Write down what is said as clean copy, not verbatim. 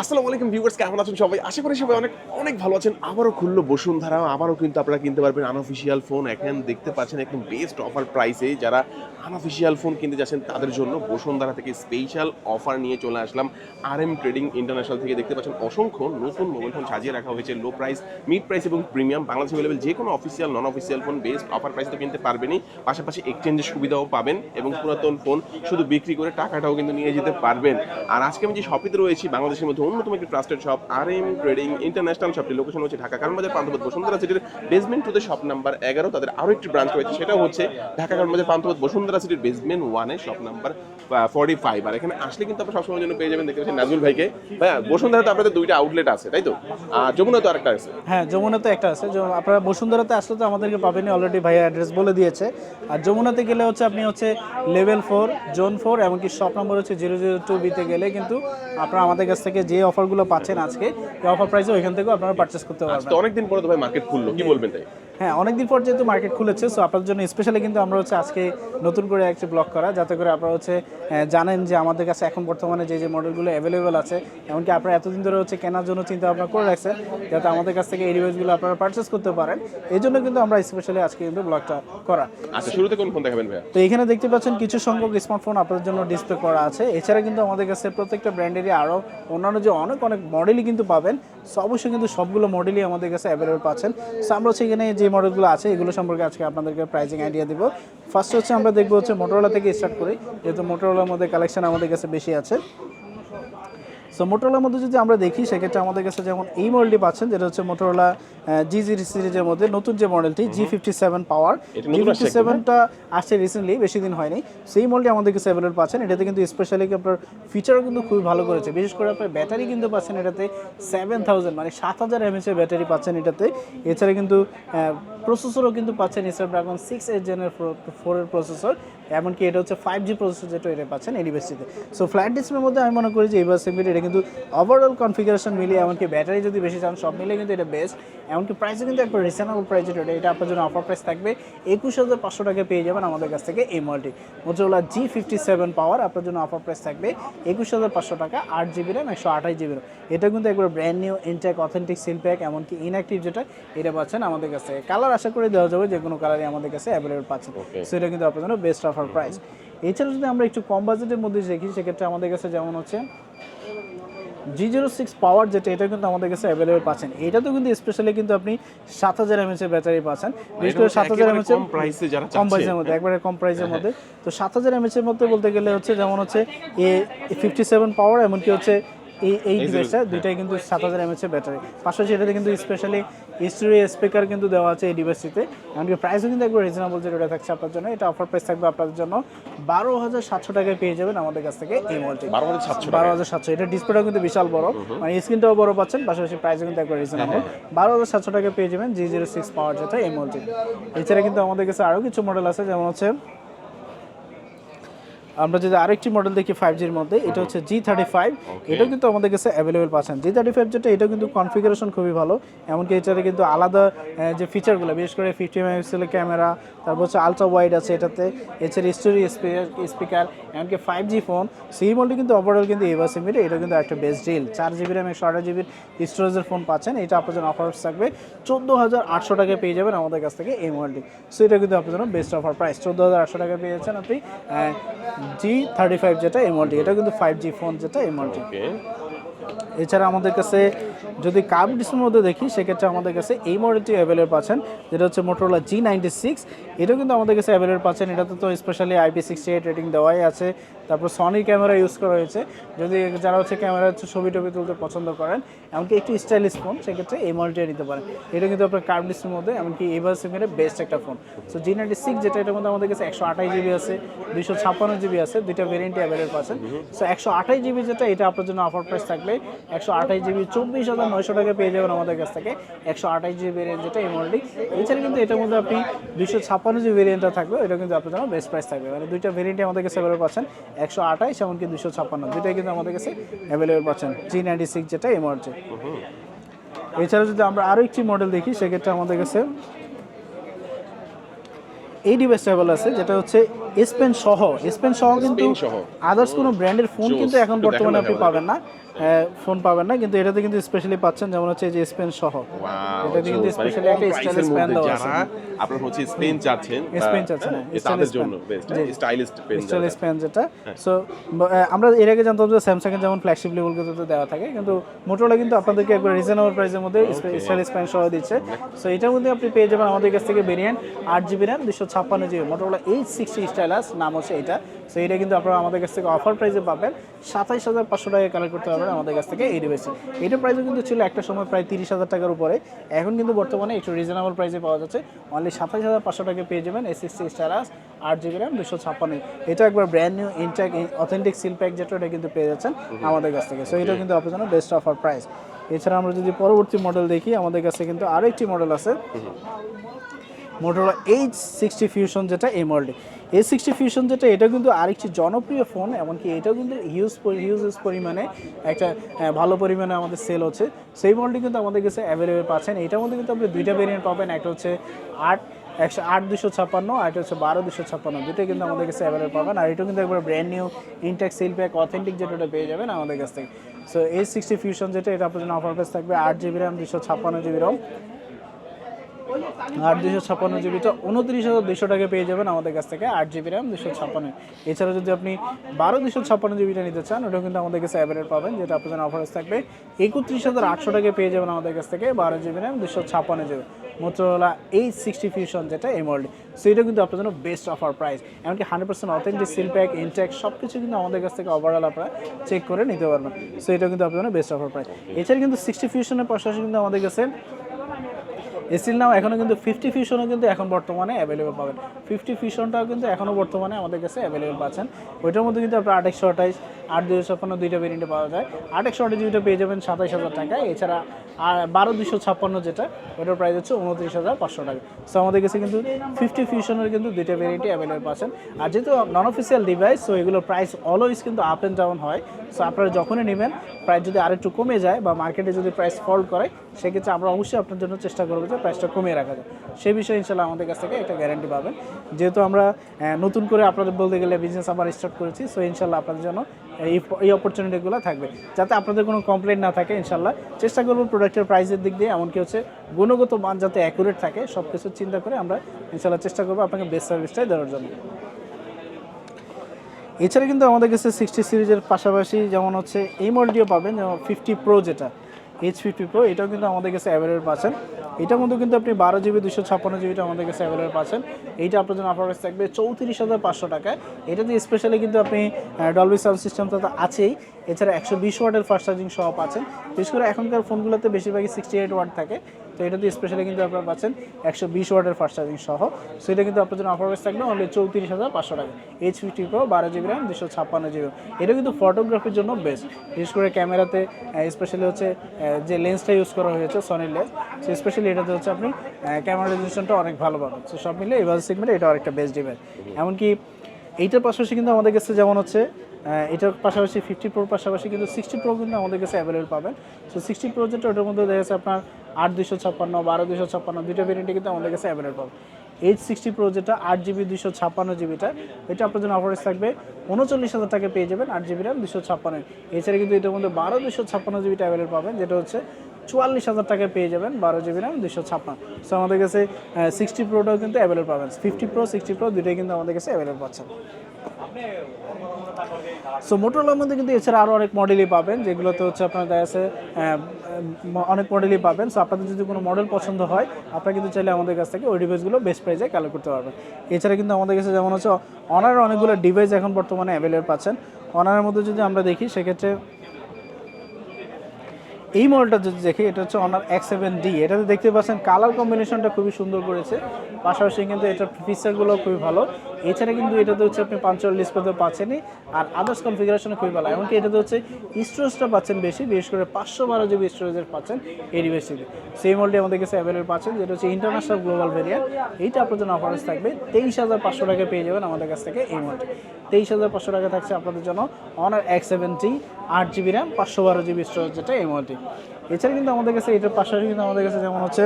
আসসালামু আলাইকুম ভিউয়ার্স, কেমন আছেন সবাই? আশা করি সবাই অনেক অনেক ভালো আছেন। আবারও খুললো বসুন্ধরা, আবারও কিন্তু আপনারা কিনতে পারবেন আনঅফিসিয়াল ফোন। এখন দেখতে পাচ্ছেন একদম বেস্ট অফার প্রাইসে যারা আনঅফিসিয়াল ফোন কিনতে যাচ্ছেন তাদের জন্য বসুন্ধরা থেকে স্পেশাল অফার নিয়ে চলে আসলাম। RM ট্রেডিং ইন্টারন্যাশনাল থেকে দেখতে পাচ্ছেন অসংখ্য নতুন মোবাইল ফোন সাজিয়ে রাখা হয়েছে লো প্রাইস, মিড প্রাইস এবং প্রিমিয়াম। বাংলাদেশে অ্যাভেলেবল যে কোনো অফিসিয়াল নন official phone best offer price তো কিনতে পারবেনই, পাশাপাশি এক্সচেঞ্জের সুবিধাও পাবেন এবং পুরাতন ফোন শুধু বিক্রি করে টাকাটাও কিন্তু নিয়ে যেতে পারবেন। আর আজকে আমি যে শপিতে রয়েছি বাংলাদেশের মধ্যে অন্যতম একটি trusted shop RM trading international. শপটির লোকেশন হচ্ছে ঢাকা কারণবাজার পান্থপথ বসুন্ধরা সিটির বেসমেন্ট 2 তে শপ নাম্বার 11। তাদের আরো একটি ব্রাঞ্চ রয়েছে, সেটাও হচ্ছে ঢাকা কারণবাজার পান্থপথ বসুন্ধরা সিটির বেসমেন্ট 1 এ শপ নাম্বার 45। আর এখানে আসলে কিন্তু আপনারা সবসময়ের জন্য পেয়ে যাবেন, দেখতে পাচ্ছেন নাজমুল ভাইকে। ভাইয়া, বসুন্ধরাতে আপনাদের দুইটা আউটলেট আছে তাই তো? আর যমুনাতে আরেকটা আছে। হ্যাঁ, যমুনাতে একটা আছে। আপনারা বসুন্ধরাতে আসলে তো আমাদেরকে পাবেনই, অলরেডি ভাইয়া অ্যাড্রেস বলে দিয়েছে। আর যমুনাতে গেলে হচ্ছে আপনি হচ্ছে লেভেল 4 জোন 4 এমনকি শপ নম্বর হচ্ছে 002B-তে গেলে কিন্তু আপনারা আমাদের কাছ থেকে যে অফারগুলো পাচ্ছেন আজকে এই অফার প্রাইসে ওইখান থেকেও আপনারা পারচেস করতে পারবেন। তো অনেকদিন পরে তো ভাই মার্কেট খুললো, কি বলবেন তাই? হ্যাঁ, অনেকদিন পর যেহেতু মার্কেট খুলেছে, সো আপনাদের জন্য স্পেশালি কিন্তু আমরা হচ্ছে আজকে নতুন করে একটা ব্লগ করা, যাতে করে আপনারা হচ্ছে জানেন যে আমাদের কাছে এখন বর্তমানে যে যে মডেলগুলো অ্যাভেলেবেল আছে, এমনকি আপনারা এতদিন ধরে হচ্ছে কেনার জন্য চিন্তা ভাবনা করে রাখছেন, যাতে আমাদের কাছ থেকে এই ডিভাইসগুলো আপনারা পারচেস করতে পারেন। এই জন্য কিন্তু আমরা স্পেশালি আজকে কিন্তু ব্লগটা করা। আচ্ছা, শুরুতে কোন ফোন দেখাবেন ভাইয়া? তো এখানে দেখতে পাচ্ছেন কিছু সংখ্যক স্মার্টফোন আপনাদের জন্য ডিসপ্লে করা আছে। এছাড়া কিন্তু আমাদের কাছে প্রত্যেকটা ব্র্যান্ডেরই আরও অন্যান্য যে অনেক অনেক মডেলই কিন্তু পাবেন। সো অবশ্যই কিন্তু সবগুলো মডেলই আমাদের কাছে অ্যাভেলেবেল পাচ্ছেন। সো আমরা হচ্ছে এখানে যে মডেলগুলো আছে এগুলো সম্পর্কে আজকে আপনাদেরকে প্রাইসিং আইডিয়া দিব। ফার্স্ট হচ্ছে আমরা দেখবো হচ্ছে মোটরোলা থেকে স্টার্ট করি, যেহেতু মোটরোলার মধ্যে কালেকশন আমাদের কাছে বেশি আছে। সো মোটরোলার মধ্যে যদি আমরা দেখি সেক্ষেত্রে আমাদের কাছে যেমন এই মডেলটি পাচ্ছেন, যেটা হচ্ছে মোটরোলা G0 সিরিজের মধ্যে নতুন যে মডেলটি G57 পাওয়ার। G57টা আসছে রিসেন্টলি, বেশি দিন হয়নি। সেই মডেলটি আমাদের কাছে অ্যাভেলেবল পাচ্ছেন। এটাতে কিন্তু স্পেশালি আপনার ফিচারও কিন্তু খুবই ভালো করেছে, বিশেষ করে আপনার ব্যাটারি কিন্তু পাচ্ছেন এটাতে 7000 মানে 7000 mAh এর ব্যাটারি পাচ্ছেন এটাতে। এছাড়া কিন্তু প্রসেসরও কিন্তু পাচ্ছেন স্ন্যাপড্রাগন 6 Gen 4 এর প্রসেসর, এমনকি এটা হচ্ছে 5G প্রসেসর যেটা এটা পাচ্ছেন এই ডিভাইসটিতে। সো ফ্ল্যাট ডিসপ্লের মধ্যে আমি মনে করি যে এবার সেগমেন্ট এটা কিন্তু ওভারঅল কনফিগারেশন মিলিয়ে, এমনকি ব্যাটারি যদি বেশি চান সব মিলিয়ে কিন্তু এটা বেস্ট। এমনকি প্রাইসও কিন্তু একবার রিজনেবল প্রাইসে এটা আপনার জন্য অফার প্রাইস থাকবে 21500 টাকা পেয়ে যাবেন আমাদের কাছ থেকে এই মডেলটি। মোটরোলা G57 পাওয়ার আপনার জন্য অফার প্রাইস থাকবে 21500 টাকা, 8GB RAM 128GB RAM। এটা কিন্তু একবার brand new intact authentic seal pack, এমনকি ইনঅ্যাক্টিভ যেটা এটা পাচ্ছেন আমাদের কাছ থেকে। কালার আশা করে দেওয়া যাবে, যে কোনো কালারই আমাদের কাছে অ্যাভেলেবল পাচ্ছেন। সো এটা কিন্তু আপনার জন্য বেস্ট অফার প্রাইস। এছাড়া যদি আমরা একটু কম বাজেটের মধ্যে দেখি সেক্ষেত্রে আমাদের কাছে যেমন হচ্ছে G06 পাওয়ার যেটা, এটা কিন্তু আমাদের কাছে অ্যাভেলেবল পাচ্ছেন। এটা তো কিন্তু স্পেশালি কিন্তু আপনি 7000 mAh এর ব্যাটারি পাচ্ছেন, বিশেষ করে 7000 mAh কম প্রাইসে যারা কম প্রাইসের মধ্যে, একবারে কম প্রাইসের মধ্যে। তো 7000 mAh এর মধ্যে বলতে গেলে হচ্ছে যেমন হচ্ছে A57 পাওয়ার, এমনকি হচ্ছে এই ডিভাইসটা দুইটাই কিন্তু 7000 mAh এর ব্যাটারি। পাশাপাশি এটাতে কিন্তু স্পেশালি স্টিরিও স্পিকার কিন্তু দেওয়া আছে এই ডিভাইসটিতে, এমনকি প্রাইসও কিন্তু একবার রিজনেবল যেটা থাকছে আপনার জন্য। এটা অফার প্রাইস থাকবে আপনাদের জন্য 12700 টাকায় পেয়ে যাবেন আমাদের কাছ থেকে এই মডেলটি। 12700। এটা ডিসপ্লেটাও কিন্তু বিশাল বড়, মানে স্ক্রিনটাও বড় পাচ্ছেন, পাশাপাশি প্রাইসও কিন্তু একবার রিজনেবল। 12700 টাকায় পেয়ে যাবেন G06 পাওয়ার যেটা এই মডেলটি। এছাড়া কিন্তু আমাদের কাছে আরও কিছু মডেল আছে, যেমন হচ্ছে আমরা যদি আরেকটি মডেল দেখি 5Gর মধ্যে, এটা হচ্ছে G35। এটাও কিন্তু আমাদের কাছে অ্যাভেলেবেল পাচ্ছেন। G35 যেটা, এটা কিন্তু কনফিগারেশন খুবই ভালো, এমনকি এটাতে কিন্তু আলাদা যে ফিচারগুলো, বিশেষ করে 50 মেগাপিক্সেলের ক্যামেরা, তারপর হচ্ছে আলট্রা ওয়াইড আছে এটাতে, এছাড়া স্টোরি স্পিকার, এমনকি 5G ফোন। সেই মডেলটি কিন্তু ওভারঅল কিন্তু এবার সেগমেন্টে এটা কিন্তু একটা best deal. 4GB RAM 128GB স্টোরেজের ফোন পাচ্ছেন। এটা আপনার জন্য অফার থাকবে 14800 টাকায় পেয়ে যাবেন আমাদের কাছ থেকে এই মডেলটি। সো এটা কিন্তু আপনার জন্য বেস্ট অফার প্রাইস 14800 টাকায় পেয়ে যাচ্ছেন আপনি G35 যেটা এই মডেলটি। এটা কিন্তু 5G ফোন যেটা এই মডেলটি। এছাড়া আমাদের কাছে যদি কার্ভ ডিসপ্লের মধ্যে দেখি সেক্ষেত্রে আমাদের কাছে এই মডেলটি অ্যাভেলেবল পাচ্ছেন, যেটা হচ্ছে মোটরোলা G96। এটাও কিন্তু আমাদের কাছে অ্যাভেলেবল পাচ্ছেন। এটাতে তো স্পেশালি IP68 রেটিং দেওয়াই আছে, তারপর সনি ক্যামেরা ইউজ করা হয়েছে। যদি যারা হচ্ছে ক্যামেরা হচ্ছে ছবি টবি তুলতে পছন্দ করেন, এমনকি একটু স্টাইলিশ ফোন, সেক্ষেত্রে এই মডেলটি নিতে পারেন। এটা কিন্তু আপনার কার্ভ ডিসপ্লের মধ্যে, এমনকি এবার সেগমেন্টের বেস্ট একটা ফোন। সো G96 যেটা, এটার মধ্যে আমাদের কাছে 128GB আছে, 256GB আছে, দুইটা ভেরিয়েন্টে অ্যাভেলেবল পাচ্ছেন। সো 128GB যেটা, এটা আপনার জন্য অফার প্রাইস থাকবে 128GB 24900 টাকা পেয়ে যাবেন আমাদের কাছ থেকে 128GB ভেরিয়েন্ট যেটা এই মডেলটি। এছাড়া কিন্তু এটার মধ্যে আপনি 256GB ভেরিয়েন্টটা থাকবে, এটা কিন্তু আপনার জন্য বেস্ট প্রাইস থাকবে। মানে দুইটা ভেরিয়েন্টে আমাদের কাছে অ্যাভেলেবল পাচ্ছেন, 128 এমনকি 256, দুইটাই কিন্তু আমাদের কাছে অ্যাভেলেবল পাচ্ছেন G96 যেটা এই মডেলটি। এছাড়া যদি আমরা আরও একটি মডেল দেখি সেক্ষেত্রে আমাদের কাছে এই ডিভাইসটা অ্যাভেলেবল আছে, যেটা হচ্ছে S Pen সহ কিন্তু আদার্স কোনো ব্র্যান্ডের ফোন কিন্তু এখন বর্তমানে আপনি পাবেন না। ফোন পাবেন না, কিন্তু এটাতে কিন্তু স্পেশালি পাচ্ছেন যেমন হচ্ছে এই যে স্পেন সহ। Wow, এটাতে কিন্তু মানে স্পেশালি কম একটা প্রাইসের স্টাইলিশ পেন মধ্যে দেওয়া যারা আছে। আপনার হচ্ছে স্পেন চাচ্ছেন, স্পেন চাচ্ছেন, তাদের স্টাইলিশ জন্য পেন। বেস্ট, জি, স্টাইলিশ পেন স্টাইলিশ পেন যেটা। সো আমরা এর আগে জানতাম যে স্যামসাং এর যেমন ফ্ল্যাগশিপ লেভেলগুলোতে দেওয়া থাকে, কিন্তু মোটোরোলা কিন্তু আপনাদেরকে একবার রিজনেবল প্রাইসের মধ্যে স্টাইলিশ পেন সহ দিচ্ছে। সো এটার মধ্যে আপনি পেয়ে যাবেন আমাদের কাছ থেকে variant 8GB RAM 256GB Motorola H60 stylus নাম হচ্ছে এটা। সো এটা কিন্তু আপনারা আমাদের কাছ থেকে অফার প্রাইসে পাবেন 27,500 টাকায় কালেক্ট করতে পারবেন আমাদের কাছ থেকে এই ডিভাইসে। এটার প্রাইসও কিন্তু ছিল একটা সময় প্রায় 30,000 টাকার উপরে, এখন কিন্তু বর্তমানে একটু রিজনেবল প্রাইসে পাওয়া যাচ্ছে, অনলি 27,500 টাকায় পেয়ে যাবেন S60 স্টাইলাস 8GB RAM 256। এটা একবার brand new intact authentic seal pack যেটা, এটা কিন্তু পেয়ে যাচ্ছেন আমাদের কাছ থেকে। সো এটা কিন্তু আপনার জন্য বেস্ট অফার প্রাইস। এছাড়া আমরা যদি পরবর্তী মডেল দেখি, আমাদের কাছে কিন্তু আরও একটি মডেল আছে মোটোরোলা H60 ফিউশন, যেটা এই মডেলটি H60 ফিউশন যেটা, এটা কিন্তু আরেকটি জনপ্রিয় ফোন, এমনকি এটাও কিন্তু হিউজ পরিমাণে একটা ভালো পরিমাণে আমাদের সেল হচ্ছে। সেই মডেলটি কিন্তু আমাদের কাছে অ্যাভেলেবেল পাচ্ছেন। এটার মধ্যে কিন্তু আপনি দুইটা ভেরিয়েন্ট পাবেন, একটা হচ্ছে 8/256 আর এটা হচ্ছে 12/256, দুটোই কিন্তু আমাদের কাছে অ্যাভেলেবেল পাবেন। আর এটা কিন্তু একবার brand new intact seal pack authentic যেটা, ওটা পেয়ে যাবেন আমাদের কাছ থেকে। সো H60 ফিউশন যেটা, এটা আপনার জন্য অফার প্রাইস থাকবে 8GB RAM 256GB ROM, আর 256GBটা 29,200 টাকা পেয়ে যাবেন আমাদের কাছ থেকে 8GB RAM 256। এছাড়া যদি আপনি 12/256GBটা নিতে চান, ওটাও কিন্তু আমাদের কাছে অ্যাভেলেবল পাবেন, যেটা আপনার জন্য অফার থাকবে 31,800 টাকা পেয়ে যাবেন আমাদের কাছ থেকে 12GB RAM 256GB Motorola H60 fusion যেটা এই মডেল। সো এটা কিন্তু আপনার জন্য বেস্ট অফার প্রাইস, এমনকি 100% অথেন্টিক সিল প্যাক ইনটেক সব কিছু কিন্তু আমাদের কাছ থেকে ওভারঅল আপনারা চেক করে নিতে পারবেন। সো এটা কিন্তু আপনার জন্য বেস্ট অফার প্রাইস। এছাড়া কিন্তু 60 ফিউশনের পাশাপাশি কিন্তু আমাদের কাছে এসিল নাও এখনও কিন্তু 50 ফিউশনও কিন্তু এখন বর্তমানে অ্যাভেলেবেল পাবেন। 50 ফিউশনটাও কিন্তু এখনও বর্তমানে আমাদের কাছে অ্যাভেলেবেল পাচ্ছেন। ওইটার মধ্যে কিন্তু আপনার 8/128 8/256 দুইটা ভেরিয়েন্টে পাওয়া যায়। 8/128 পেয়ে যাবেন 27,000 টাকায়। এছাড়া আর 12/256 যেটা, ওটার প্রাইস হচ্ছে 29,500 টাকা। সো আমাদের কাছে কিন্তু 50 ফিউশনের কিন্তু দুইটা ভেরিয়েন্টই অ্যাভেলেবেল পাচ্ছেন। আর যেহেতু নন অফিসিয়াল ডিভাইস, সো এগুলোর প্রাইস অলওয়েজ কিন্তু আপ অ্যান্ড ডাউন হয়। সো আপনারা যখনই নেবেন, প্রাইস যদি আরেকটু কমে যায় বা মার্কেটে যদি প্রাইস ফল করে, সেক্ষেত্রে আমরা অবশ্যই আপনার জন্য চেষ্টা করবো যে প্রাইসটা কমিয়ে রাখা যায়। সেই বিষয়ে ইনশাল্লাহ আমাদের কাছ থেকে একটা গ্যারান্টি পাবেন। যেহেতু আমরা নতুন করে আপনাদের বলতে গেলে বিজনেস আবার স্টার্ট করেছি, সো ইনশাল্লাহ আপনাদের জন্য এই অপরচুনিটিগুলো থাকবে, যাতে আপনাদের কোনো কমপ্লেন না থাকে। ইনশাল্লাহ চেষ্টা করবো প্রোডাক্টের প্রাইসের দিক দিয়ে, এমনকি হচ্ছে গুণগত মান যাতে অ্যাকুরেট থাকে, সব কিছু চিন্তা করে আমরা ইনশাল্লাহ চেষ্টা করবো আপনাকে বেস্ট সার্ভিসটাই দেওয়ার জন্য। এছাড়া কিন্তু আমাদের কাছে 60 সিরিজের পাশাপাশি যেমন হচ্ছে এই মডেলটিও পাবেন, যেমন 50 প্রো যেটা H50 প্রো, এটাও কিন্তু আমাদের কাছে অ্যাভেলেবল পাচ্ছেন। এটার মধ্যে কিন্তু আপনি 12GB 256GBটা আমাদের কাছে অ্যাভেলেবল পাচ্ছেন। এইটা আপনার জন্য অফার প্রাইস থাকবে 34,500 টাকায়। এটাতে স্পেশালি কিন্তু আপনি ডলবি সাউন্ড সিস্টেমটা তো আছেই, এছাড়া 120 ওয়াটের ফাস্ট চার্জিং সহ পাচ্ছেন। বিশেষ করে এখনকার ফোনগুলোতে বেশিরভাগই 68 ওয়াট থাকে, তো এটাতে স্পেশালি কিন্তু আপনারা পাচ্ছেন 120 ওয়াটের ফাস্ট চার্জিং সহ। সো এটা কিন্তু আপনার জন্য অফার প্রাইস থাকবে অনলি 34,500 টাকা। H50 pro 12GB RAM 256GB, এটা কিন্তু ফটোগ্রাফির জন্য বেস্ট। বিশেষ করে ক্যামেরাতে স্পেশালি হচ্ছে যে লেন্সটা ইউজ করা হয়েছে সনির লেন্স, সো স্পেশালি এটাতে হচ্ছে আপনি ক্যামেরা রেজলিউশনটা অনেক ভালো পাবেন। সো সব মিলে এই বাজেট সেগমেন্টে এটা আরেকটা বেস্ট ডিভাইস। এমনকি এইটার পাশাপাশি কিন্তু আমাদের কাছে যেমন হচ্ছে এটার পাশাপাশি 50 প্রোর পাশাপাশি কিন্তু 60 প্রো কিন্তু আমাদের কাছে অ্যাভেলেবল পাবেন। সো 60 প্রো যেটা, ওটার মধ্যে দেখা যাচ্ছে আপনার 8/256 12/256 দুইটা ভেরিয়েন্টে কিন্তু আমাদের কাছে অ্যাভেলেবল পাবেন। H60 প্রো যেটা 8GB 256GBটা, এটা আপনার জন্য অফার থাকবে 39,000 টাকা পেয়ে যাবেন 8GB RAM 256। এছাড়া কিন্তু এটার মধ্যে 12/256GBটা অ্যাভেলেবল পাবেন, যেটা হচ্ছে 44,000 টাকায় পেয়ে যাবেন 12GB RAM 256। সো আমাদের কাছে 60 প্রোটাও কিন্তু অ্যাভেলেবল পাবেন। 50 প্রো 60 প্রো দুটোই কিন্তু আমাদের কাছে অ্যাভেলেবল পাচ্ছেন। সো মোটোরোলার মধ্যে কিন্তু এছাড়া আরও অনেক মডেলই পাবেন, যেগুলোতে হচ্ছে আপনার দেখা যাচ্ছে অনেক মডেলই পাবেন। সো আপনাদের যদি কোনো মডেল পছন্দ হয়, আপনারা কিন্তু চাইলে আমাদের কাছ থেকে ওই ডিভাইসগুলো বেস্ট প্রাইসে কালেক্ট করতে পারবেন। এছাড়া কিন্তু আমাদের কাছে যেমন হচ্ছে অনারের অনেকগুলো ডিভাইস এখন বর্তমানে অ্যাভেলেবল পাচ্ছেন। অনারের মধ্যে যদি আমরা দেখি, সেক্ষেত্রে এই মডেলটা যদি দেখি, এটা হচ্ছে অনার X7D। এটাতে দেখতে পাচ্ছেন কালার কম্বিনেশনটা খুবই সুন্দর করেছে, পাশাপাশি কিন্তু এটার ফিচারগুলো খুবই ভালো। এছাড়া কিন্তু এটাতে হচ্ছে আপনি 5 ডিসপ্লে তো পাচ্ছেনই, আর আদার্স কনফিগারেশনও খুবই ভালো। এমনকি এটাতে হচ্ছে স্টোরেজটা পাচ্ছেন বেশি, বিশেষ করে 512GB স্টোরেজের পাচ্ছেন এই ডিভাইসটিতে। সেই মডেলটি আমাদের কাছে অ্যাভেলেবল পাচ্ছেন, যেটা হচ্ছে ইন্টারন্যাশনাল গ্লোবাল ভেরিয়েন্ট। এইটা আপনার জন্য অফার থাকবে 23,500 টাকা পেয়ে যাবেন আমাদের কাছ থেকে এই মডেলটি। 23,500 টাকা থাকছে আপনাদের জন্য honour X7D 8GB RAM 512GB storage যেটা এই মডেলটি। এছাড়া কিন্তু আমাদের কাছে এটার পাশাপাশি কিন্তু আমাদের কাছে যেমন হচ্ছে